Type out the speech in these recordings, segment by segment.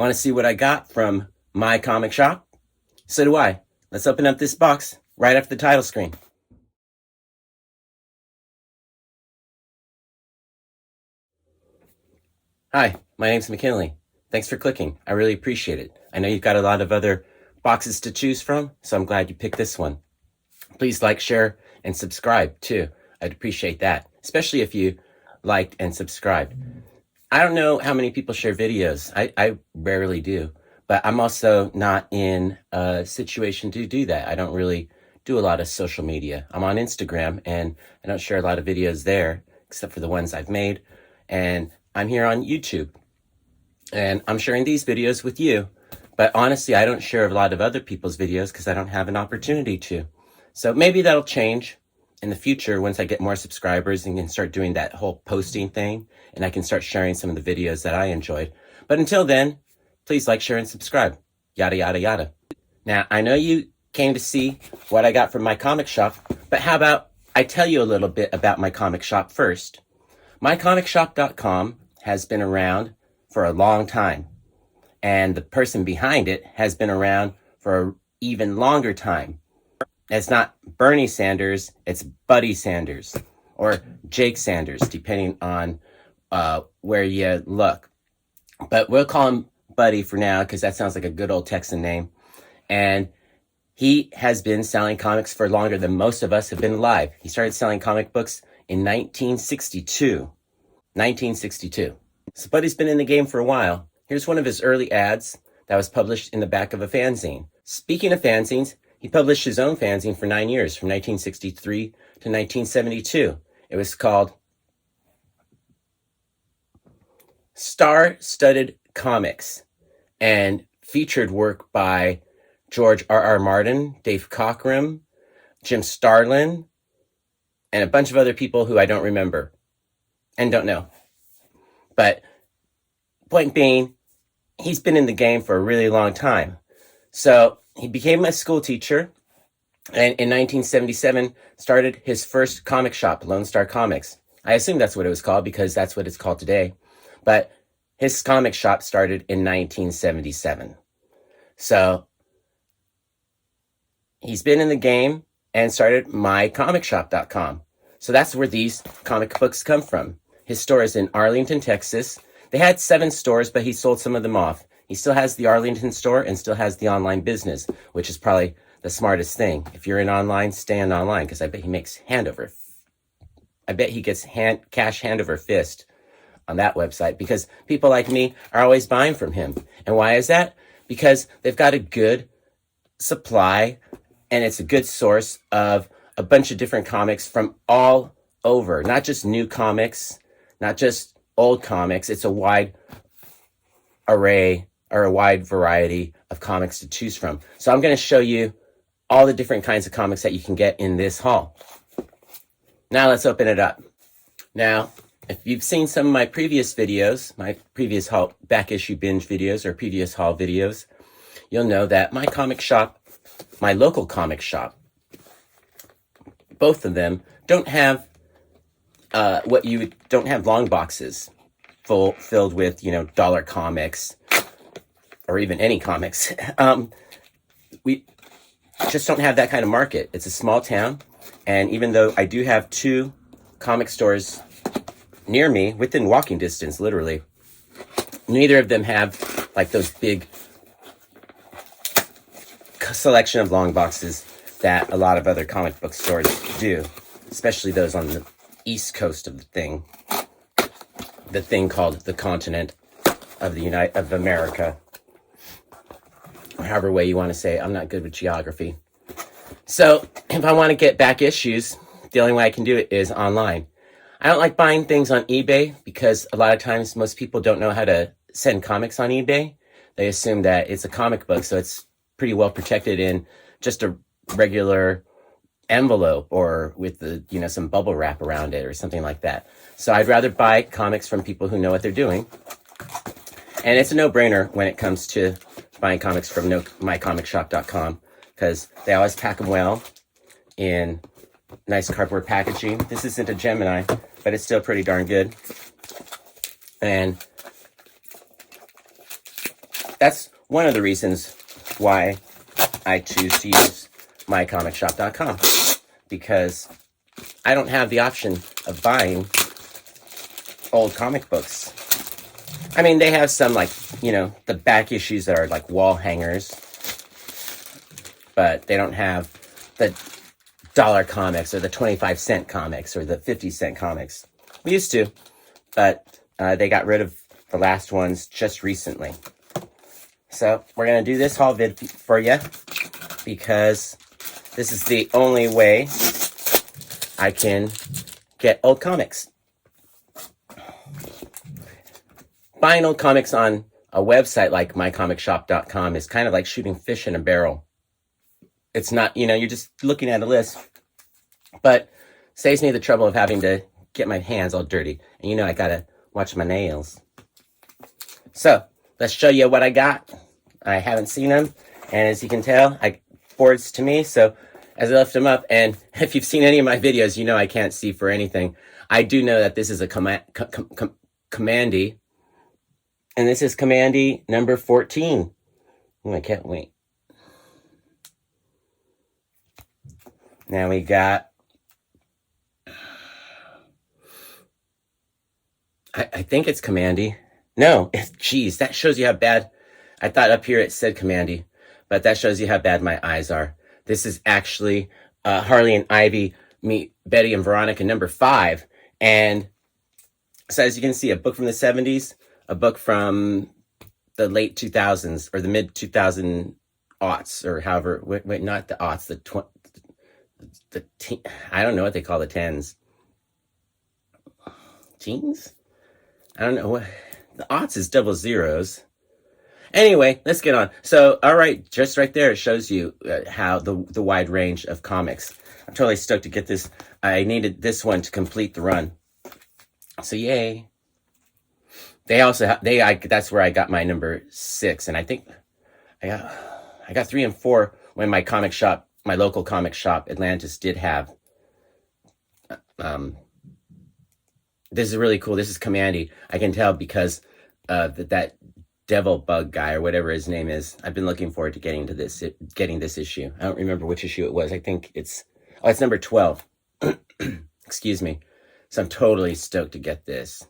Want to see what I got from my comic shop? So do I. Let's open up this box right after the title screen. Hi, my name's McKinley. Thanks for clicking. I really appreciate it. I know you've got a lot of other boxes to choose from, so I'm glad you picked this one. Please like, share, and subscribe too. I'd appreciate that, especially if you liked and subscribed. I don't know how many people share videos. I rarely do, but I'm also not in a situation to do that. I don't really do a lot of social media. I'm on Instagram and I don't share a lot of videos there, except for the ones I've made. And I'm here on YouTube and I'm sharing these videos with you. But honestly, I don't share a lot of other people's videos because I don't have an opportunity to. So maybe that'll change in the future once I get more subscribers and can start doing that whole posting thing, and I can start sharing some of the videos that I enjoyed. But until then, please like, share, and subscribe. Yada, yada, yada. Now, I know you came to see what I got from my comic shop, but how about I tell you a little bit about my comic shop first. MyComicShop.com has been around for a long time, and the person behind it has been around for an even longer time. It's not Bernie Sanders, it's Buddy Sanders or Jake Sanders, depending on where you look. But we'll call him Buddy for now because that sounds like a good old Texan name. And he has been selling comics for longer than most of us have been alive. He started selling comic books in 1962. 1962. So Buddy's been in the game for a while. Here's one of his early ads that was published in the back of a fanzine. Speaking of fanzines, he published his own fanzine for 9 years, from 1963 to 1972. It was called Star-Studded Comics and featured work by George R.R. Martin, Dave Cockrum, Jim Starlin, and a bunch of other people who I don't remember and don't know. But point being, he's been in the game for a really long time. So he became a school teacher and in 1977 started his first comic shop, Lone Star Comics. I assume that's what it was called because that's what it's called today. But his comic shop started in 1977. So he's been in the game and started mycomicshop.com. So that's where these comic books come from. His store is in Arlington, Texas. They had 7 stores, but he sold some of them off. He still has the Arlington store and still has the online business, which is probably the smartest thing. If you're in online, stay in online, because I bet he makes I bet he gets cash hand over fist on that website, because people like me are always buying from him. And why is that? Because they've got a good supply and it's a good source of a bunch of different comics from all over, not just new comics, not just old comics. It's a wide array or a wide variety of comics to choose from. So I'm going to show you all the different kinds of comics that you can get in this haul. Now let's open it up. Now, if you've seen some of my previous videos, my previous haul back issue binge videos or previous haul videos, you'll know that my comic shop, my local comic shop, both of them don't have don't have long boxes filled with, dollar comics or even any comics. We just don't have that kind of market. It's a small town, and even though I do have 2 comic stores near me, within walking distance, literally, neither of them have like those big selection of long boxes that a lot of other comic book stores do, especially those on the east coast of the thing called the continent of of America, or however way you want to say it. I'm not good with geography. So if I want to get back issues, the only way I can do it is online. I don't like buying things on eBay because a lot of times most people don't know how to send comics on eBay. They assume that it's a comic book, so it's pretty well protected in just a regular envelope or with some bubble wrap around it or something like that. So I'd rather buy comics from people who know what they're doing. And it's a no-brainer when it comes to buying comics from mycomicshop.com because they always pack them well in nice cardboard packaging. This isn't a Gemini, but it's still pretty darn good. And that's one of the reasons why I choose to use mycomicshop.com, because I don't have the option of buying old comic books. I mean, they have some, like, you know, the back issues that are like wall hangers, but they don't have the dollar comics or the 25-cent comics or the 50-cent comics. We used to, but they got rid of the last ones just recently. So we're going to do this haul vid for you, because this is the only way I can get old comics. Buying old comics on a website like mycomicshop.com is kind of like shooting fish in a barrel. It's not, you know, you're just looking at a list, but saves me the trouble of having to get my hands all dirty. And you know, I gotta watch my nails. So let's show you what I got. I haven't seen them, and as you can tell, boards to me. So as I lift them up, and if you've seen any of my videos, you know I can't see for anything. I do know that this is a Commandy, and this is Commandy number 14. Oh, I can't wait. Now we got, I think it's Commandy. No, geez, that shows you how bad, I thought up here it said Commandy, but that shows you how bad my eyes are. This is actually Harley and Ivy meet Betty and Veronica number 5. And so as you can see, a book from the 70s, a book from the late 2000s or the mid 2000 aughts, or however, wait, not the aughts, I don't know what they call the 10s. Teens? I don't know what. The aughts is double zeros. Anyway, let's get on. So, all right, just right there, it shows you how the wide range of comics. I'm totally stoked to get this. I needed this one to complete the run. So, yay. They also have, that's where I got my number 6. And I think I got 3 and 4 when my comic shop, my local comic shop, Atlantis, did have. This is really cool. This is Commandy. I can tell because that devil bug guy or whatever his name is. I've been looking forward to getting this issue. I don't remember which issue it was. I think it's number 12. Excuse me. So I'm totally stoked to get this.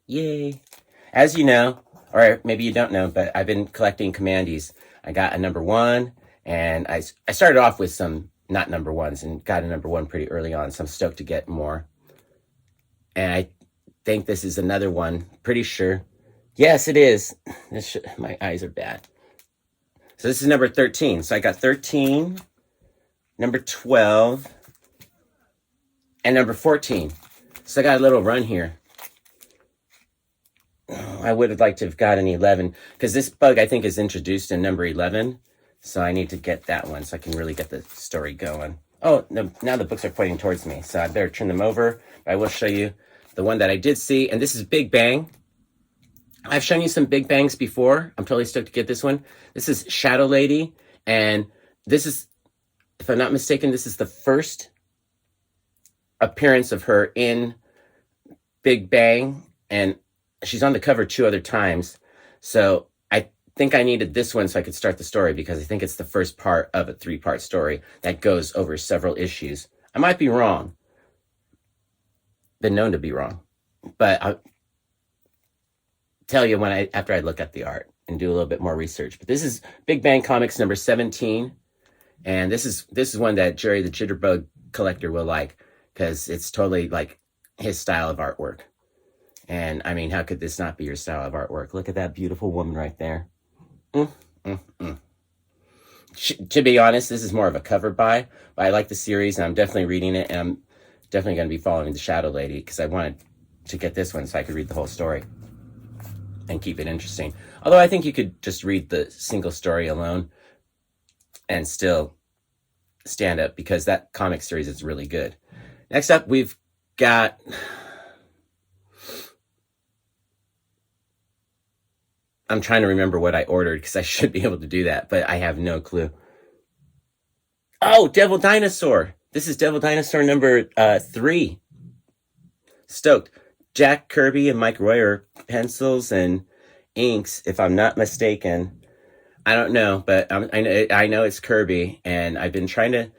Yay. As you know, or maybe you don't know, but I've been collecting Commandies. I got a number 1, and I started off with some not number 1s and got a number 1 pretty early on, so I'm stoked to get more. And I think this is another one. Pretty sure. Yes, it is. My eyes are bad. So this is number 13. So I got 13, number 12, and number 14. So I got a little run here. I would have liked to have gotten 11, because this bug, I think, is introduced in number 11. So I need to get that one so I can really get the story going. Oh, no, now the books are pointing towards me, so I better turn them over. But I will show you the one that I did see, and this is Big Bang. I've shown you some Big Bangs before. I'm totally stoked to get this one. This is Shadow Lady, and this is, if I'm not mistaken, this is the first appearance of her in Big Bang, and she's on the cover 2 other times. So I think I needed this one so I could start the story, because I think it's the first part of a 3-part story that goes over several issues. I might be wrong. Been known to be wrong, but I'll tell you after I look at the art and do a little bit more research. But this is Big Bang Comics number 17, and this is one that Jerry the Jitterbug collector will like, because it's totally like his style of artwork. And I mean, how could this not be your style of artwork? Look at that beautiful woman right there. To be honest, this is more of a cover buy, but I like the series, and I'm definitely reading it, and I'm definitely going to be following the Shadow Lady, because I wanted to get this one so I could read the whole story and keep it interesting. Although I think you could just read the single story alone and still stand up, because that comic series is really good. Next up, we've got... I'm trying to remember what I ordered, because I should be able to do that, but I have no clue. Oh, Devil Dinosaur. This is Devil Dinosaur number 3. Stoked. Jack Kirby and Mike Roy are pencils, and inks, if I'm not mistaken. I don't know, but I know it's Kirby, and I've been trying to.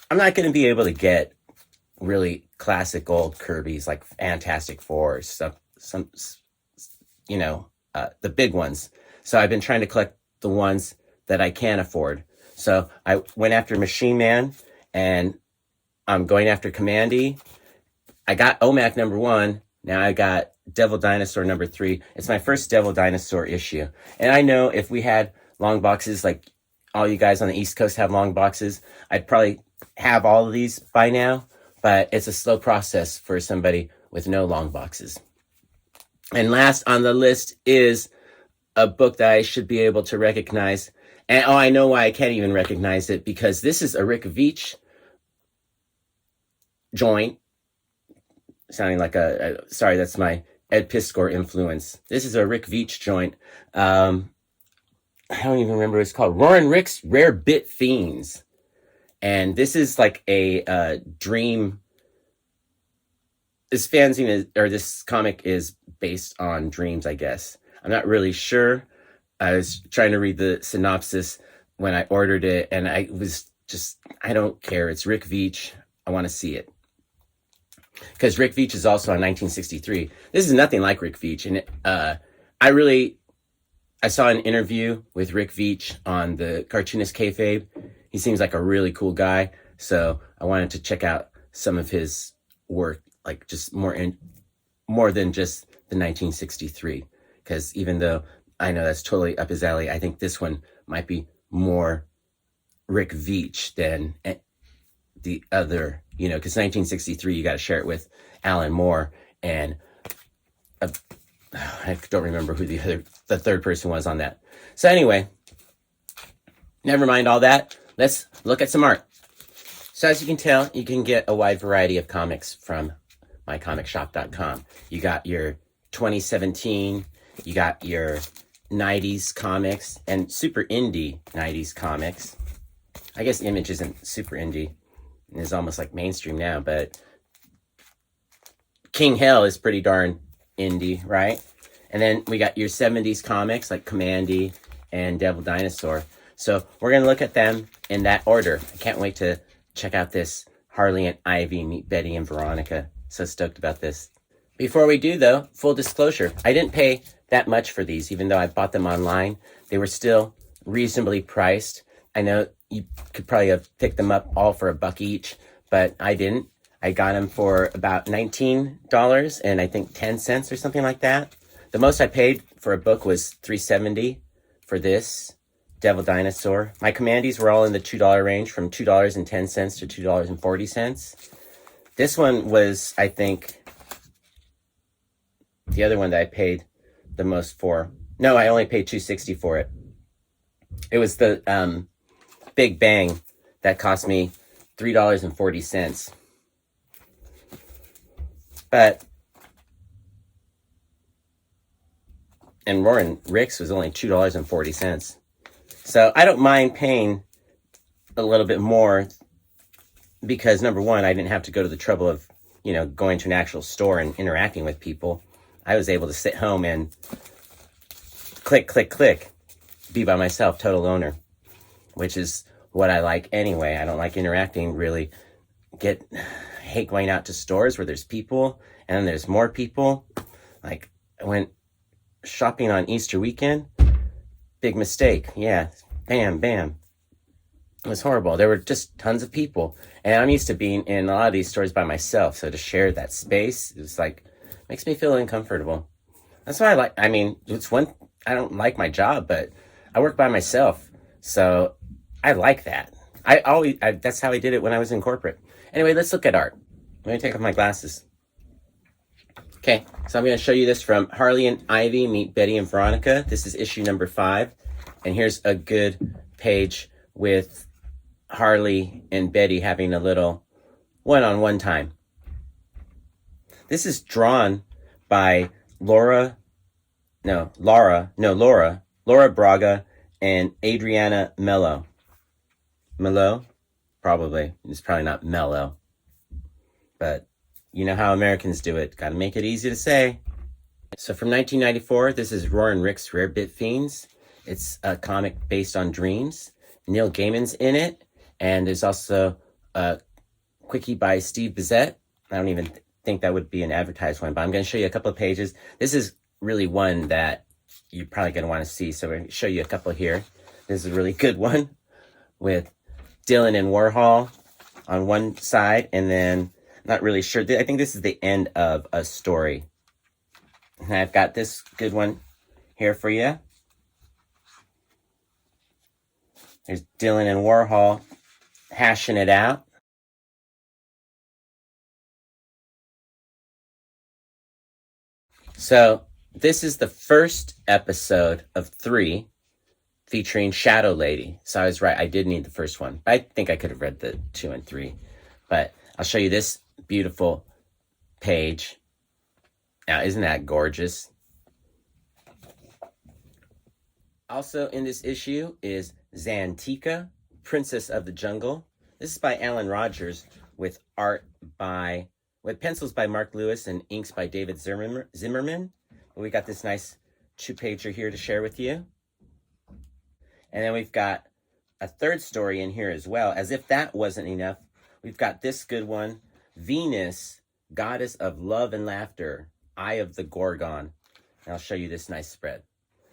I'm not going to be able to get really classic old Kirby's like Fantastic Four stuff, the big ones. So I've been trying to collect the ones that I can afford. So I went after Machine Man, and I'm going after Commandy. I got OMAC #1. Now I got Devil Dinosaur #3. It's my first Devil Dinosaur issue. And I know if we had long boxes, like all you guys on the East Coast have long boxes, I'd probably have all of these by now. But it's a slow process for somebody with no long boxes. And last on the list is a book that I should be able to recognize. And I know why I can't even recognize it, because this is a Rick Veitch joint. Sounding like sorry, that's my Ed Piskor influence. This is a Rick Veitch joint. I don't even remember what it's called. Roaring Rick's Rare Bit Fiends. And this is like a dream. This fanzine this comic is based on dreams, I guess. I'm not really sure. I was trying to read the synopsis when I ordered it, and I was just, I don't care. It's Rick Veitch. I want to see it. Because Rick Veitch is also on 1963. This is nothing like Rick Veitch. And I saw an interview with Rick Veitch on the Cartoonist Kayfabe. He seems like a really cool guy. So I wanted to check out some of his work, like just more than just the 1963. Because even though I know that's totally up his alley, I think this one might be more Rick Veitch than the other, because 1963, you got to share it with Alan Moore, and I don't remember who the third person was on that. So anyway, never mind all that. Let's look at some art. So as you can tell, you can get a wide variety of comics from mycomicshop.com. You got your 2017, you got your 90s comics, and super indie 90s comics. I guess Image isn't super indie. It's almost like mainstream now, but King Hell is pretty darn indie, right? And then we got your 70s comics like Commandy and Devil Dinosaur. So we're going to look at them in that order. I can't wait to check out this Harley and Ivy meet Betty and Veronica. So stoked about this. Before we do, though, full disclosure, I didn't pay that much for these, even though I bought them online. They were still reasonably priced. I know you could probably have picked them up all for $1 each, but I didn't. I got them for about $19 and I think 10 cents or something like that. The most I paid for a book was $3.70 for this Devil Dinosaur. My Commandies were all in the $2 range, from $2.10 to $2.40. This one was, I think, the other one that I paid the most for. No, I only paid $2.60 for it. It was the Big Bang that cost me $3.40. And Roaring Rick's was only $2.40. So I don't mind paying a little bit more, because number one, I didn't have to go to the trouble of, going to an actual store and interacting with people. I was able to sit home and click, click, click, be by myself, total owner, which is what I like anyway. I don't like interacting, really. I hate going out to stores where there's people and then there's more people. Like, I went shopping on Easter weekend. Big mistake. Yeah. Bam, bam. It was horrible. There were just tons of people. And I'm used to being in a lot of these stores by myself. So to share that space, it's like, makes me feel uncomfortable. That's why I don't like my job, but I work by myself. So I like that. That's how I did it when I was in corporate. Anyway, let's look at art. Let me take off my glasses. Okay, so I'm going to show you this from Harley and Ivy Meet Betty and Veronica. This is issue number 5. And here's a good page with Harley and Betty having a little one-on-one time. This is drawn by Laura Braga and Adriana Mello. Mello? Probably. It's probably not Mello. But you know how Americans do it. Got to make it easy to say. So from 1994, this is Roar and Rick's Rare Bit Fiends. It's a comic based on dreams. Neil Gaiman's in it, and there's also a quickie by Steve Bissette. I don't even think that would be an advertised one, but I'm going to show you a couple of pages. This is really one that you're probably going to want to see, so we're going to show you a couple here. This is a really good one with Dylan and Warhol on one side, and then not really sure. I think this is the end of a story. And I've got this good one here for you. There's Dylan and Warhol hashing it out. So this is the first episode of 3 featuring Shadow Lady. So I was right. I did need the first one. I think I could have read the 2 and 3. But I'll show you this beautiful page. Now, isn't that gorgeous? Also in this issue is Zantika, Princess of the Jungle. This is by Alan Rogers with pencils by Mark Lewis and inks by David Zimmerman. We got this nice 2-pager here to share with you. And then we've got a third story in here as well. As if that wasn't enough, we've got this good one, Venus, Goddess of Love and Laughter, Eye of the Gorgon. And I'll show you this nice spread.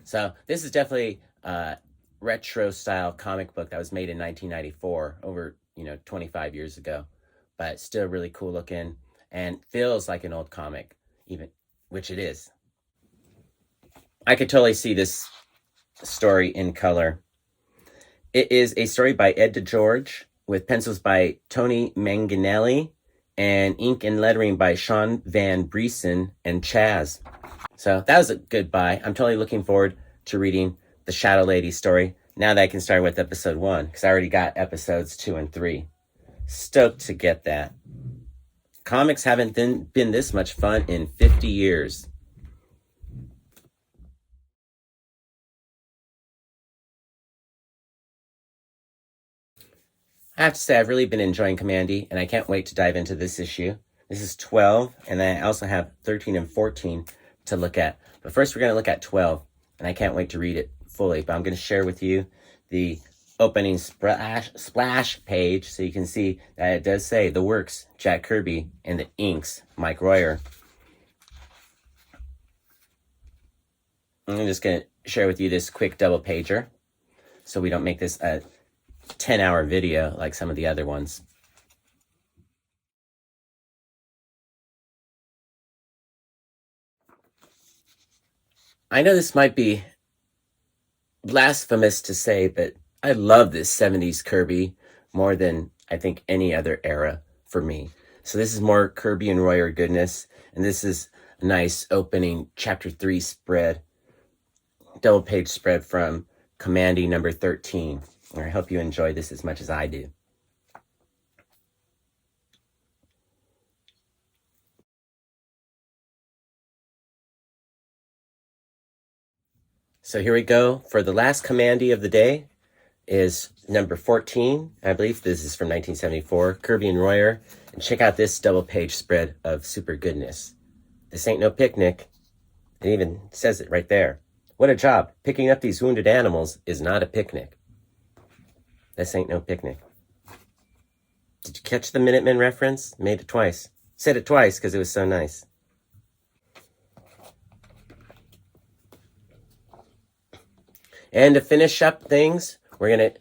So this is definitely a retro style comic book that was made in 1994, over 25 years ago, but still really cool looking and feels like an old comic, even, which it is. I could totally see this story in color. It is a story by Ed DeGeorge with pencils by Tony Manganelli and ink and lettering by Sean Van Briesen and Chaz. So that was a good buy. I'm totally looking forward to reading the Shadow Lady story now that I can start with episode 1, because I already got episodes 2 and 3. Stoked to get that. Comics haven't been this much fun in 50 years. I have to say, I've really been enjoying Commandy, and I can't wait to dive into this issue. This is 12, and then I also have 13 and 14 to look at. But first, we're going to look at 12, and I can't wait to read it fully. But I'm going to share with you the opening splash page, so you can see that it does say the works, Jack Kirby, and the inks, Mike Royer. I'm just going to share with you this quick double pager, so we don't make this a 10-hour video like some of the other ones. I know this might be blasphemous to say, but I love this 70s Kirby more than I think any other era for me. So this is more Kirby and Royer goodness, and this is a nice opening chapter 3 spread, double page spread from Commandy number 13. I hope you enjoy this as much as I do. So here we go. For the last Commandy of the day is number 14. I believe this is from 1974, Kirby and Royer. And check out this double page spread of super goodness. This ain't no picnic. It even says it right there. What a job. Picking up these wounded animals is not a picnic. This ain't no picnic. Did you catch the Minutemen reference? Made it twice. Said it twice because it was so nice. And to finish up things, we're going to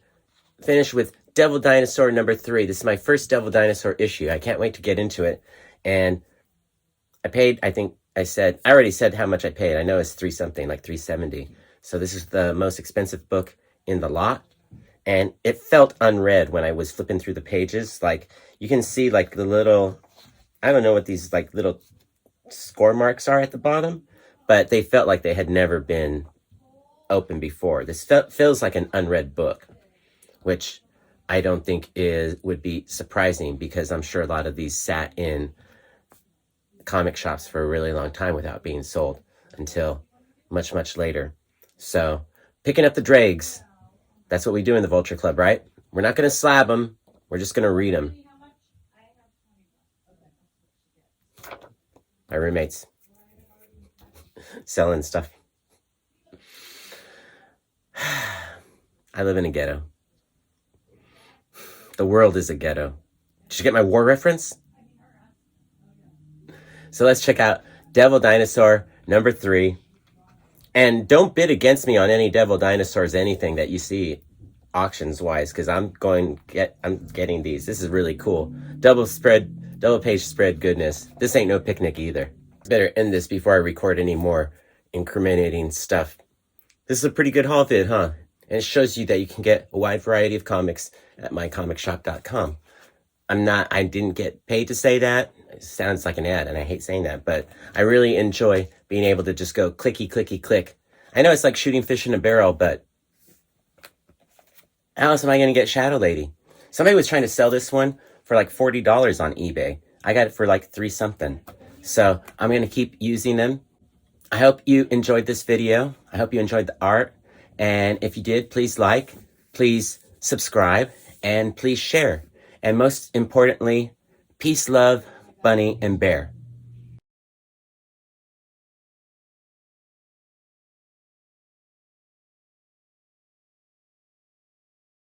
finish with Devil Dinosaur number 3. This is my first Devil Dinosaur issue. I can't wait to get into it. And I paid, I already said how much I paid. I know it's $3-something, like $3.70. So this is the most expensive book in the lot. And it felt unread when I was flipping through the pages. Like, you can see, like, the little, I don't know what these, like, little score marks are at the bottom, but they felt like they had never been open before. This feels like an unread book, which I don't think would be surprising, because I'm sure a lot of these sat in comic shops for a really long time without being sold until much, much later. So, picking up the dregs. That's what we do in the Vulture Club, right? We're not going to slab them. We're just going to read them. My roommates. selling stuff. I live in a ghetto. The world is a ghetto. Did you get my war reference? So let's check out Devil Dinosaur number 3. And don't bid against me on any Devil Dinosaurs, anything that you see auctions wise, because I'm getting these. This is really cool. Double page spread goodness. This ain't no picnic either. Better end this before I record any more incriminating stuff. This is a pretty good haul vid, huh? And it shows you that you can get a wide variety of comics at mycomicshop.com. I didn't get paid to say that. It sounds like an ad, and I hate saying that, but I really enjoy being able to just go clicky, clicky, click. I know it's like shooting fish in a barrel, but how else am I going to get Shadow Lady? Somebody was trying to sell this one for like $40 on eBay. I got it for like $3 something. So I'm going to keep using them. I hope you enjoyed this video. I hope you enjoyed the art. And if you did, please like, please subscribe, and please share. And most importantly, peace, love, Bunny, and Bear.